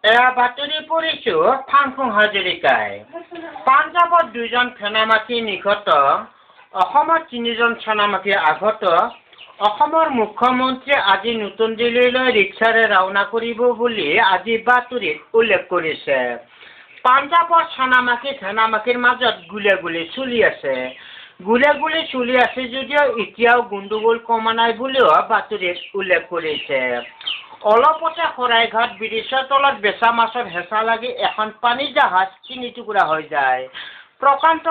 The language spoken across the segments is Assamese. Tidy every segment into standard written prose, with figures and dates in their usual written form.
এয়া বাতৰি পৰিছোঁ ফাংফুং হাজৰিকাই। পাঞ্জাৱত 2জন সেনামাখী নিহত, অসমত 3জন সেনামাখী আহত। অসমৰ মুখ্যমন্ত্ৰী আজি নতুন দিল্লীলৈ ৰিক্সাৰে ৰাওনা কৰিব বুলি আজি বাতৰিত উল্লেখ কৰিছে। পাঞ্জাৱৰ সেনামাখীৰ মাজত গুলীয়াগুলী চলি আছে। গুলীয়াগুলী চলি আছে যদিও এতিয়াও গণ্ডগোল কমা নাই বুলিও বাতৰিত উল্লেখ কৰিছে। অলপতে শৰাইঘাট ব্ৰিজৰ তলত বেচা মাছৰ হেঁচা লাগি এখন পানী জাহাজ 3 টুকুৰা হৈ যায়। প্ৰশান্ত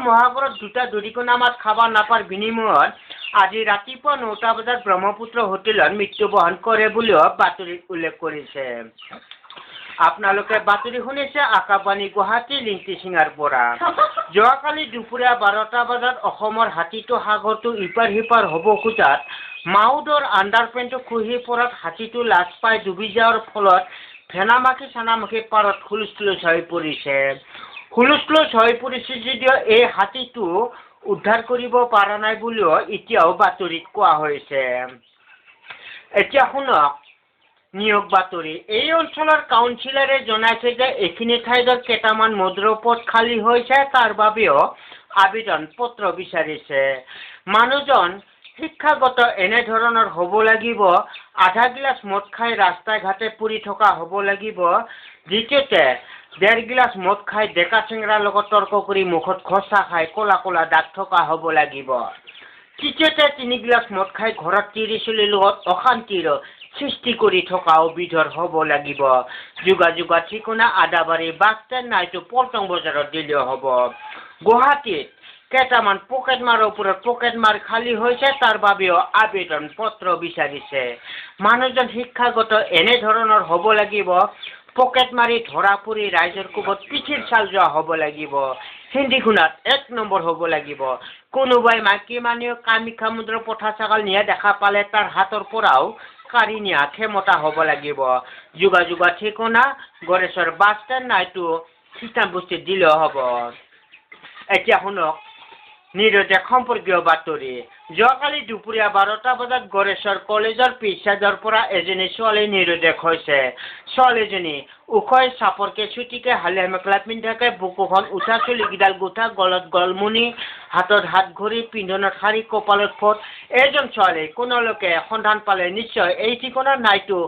মহাসাগৰত 2টা দৰিকণা মাছ খাব নাপাৰ বিনিময়ত আজি ৰাতিপুৱা 9টা বজাত ব্ৰহ্মপুত্ৰ হোটেলত মৃত্যুবৰণ কৰে বুলিও বাতৰিত উল্লেখ কৰিছে। আপোনালোকে বাতৰি শুনিছে আকাশবাণী গুৱাহাটী লিংটি সিঙাৰ পৰা। যোৱাকালি দুপৰীয়া 12টা বজাত অসমৰ হাতীটো সাগৰটো ইপাৰ সিপাৰ হ'ব খোজাত মাউদৰ আণ্ডাৰপেণ্টটো খহি পৰাত হাতীটো লাজ পাই ডুবি যোৱাৰ ফলত সেনামাখী পাৰত হুলস্থুল হৈ পৰিছে। যদিও এই হাতীটো উদ্ধাৰ কৰিব পৰা নাই বুলিও এতিয়াও বাতৰিত কোৱা হৈছে। এতিয়া শুনক নিয়োগ বাতৰি। এই অঞ্চলৰ কাউন্সিলৰে জনাইছে যে এইখিনি ঠাইত কেইটামান মদৰ পদ খালী হৈছে, তাৰ বাবেও আবেদন পত্ৰ বিচাৰিছে। মানুহজন শিক্ষাগত এনেধৰণৰ হ'ব লাগিব, আধা গিলাচ মদ খাই ৰাস্তাই ঘাটে পৰি থকা হ'ব লাগিব। দ্বিতীয়তে 1.5 গিলাচ মদ খাই ডেকা চেংৰাৰ লগত তৰ্ক কৰি মুখত ঘচা খাই ক'লা ক'লা দাগ থকা হ'ব লাগিব। তৃতীয়তে 3 গিলাচ মদ খাই ঘৰত তিৰি চলিৰ লগত অশান্তিৰ সৃষ্টি কৰি থকাও বিধৰ হ'ব লাগিব। যোগাযোগৰ ঠিকনা আদাবাৰী বাছ ষ্টেণ্ড নাইটো পল্টন বজাৰত দিলেও হ'ব। গুৱাহাটীত কেইটামান পকেটমাৰৰ ওপৰত পকেটমাৰ খালী হৈছে, তাৰ বাবেও আবেদন পত্ৰ বিচাৰিছে। মানুহজন শিক্ষাগত এনেধৰণৰ হ'ব লাগিব, পকেট মাৰি ধৰা পৰি ৰাইজৰ কোবত পিঠিৰ চাল যোৱা হ'ব লাগিব। হিন্দী শুনাত 1 নম্বৰ হ'ব লাগিব। কোনোবাই মাইকী মানুহে কামাখ্যা মন্দিৰৰ পঠা ছাগাল নিয়া দেখা পালে তাৰ হাতৰ পৰাও কাঢ়ি নিয়া ক্ষমতা হ'ব লাগিব। যোগাযোগৰ ঠিকনা গড়েশ্বৰ বাছ ষ্টেণ্ড নাইটো খ্ৰীষ্টান বস্তিত দিলেও হ'ব। এতিয়া শুনক নিৰুদ্দেশ সম্পৰ্কীয় বাতৰি। যোৱাকালি দুপৰীয়া 12টা বজাত গড়েশ্বৰ কলেজৰ পিছ চাইডৰ পৰা এজনী ছোৱালী নিৰুদ্দেশ হৈছে। ছোৱালীজনী ওখই চাপৰকে চুটিকে হালিয়া মেখেলা পিন্ধাকে, বুকুখন উঠা, চুলিকেইডাল গোঠা, গলত গলমণি, হাতত হাত ঘড়ী, পিন্ধনত শাৰী, কপালত ফট। এইজন ছোৱালী কোনোলোকে সন্ধান পালে নিশ্চয় এই ঠিকনা নাইটো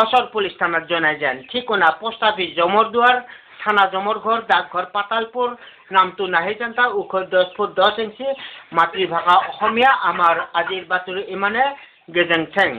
অচল পুলিচ থানাত জনাই যেন। ঠিকনা পোষ্ট অফিচ জমৰদুৱাৰ, থানা জমৰঘৰ, ডাকঘৰ পাতালপুৰ, নামটো নাহিজান্তা, ওখ 10 ফুট 10 ইঞ্চি, মাতৃভাষা অসমীয়া। আমাৰ আজিৰ বাতৰি ইমানে। গেজেং থেং।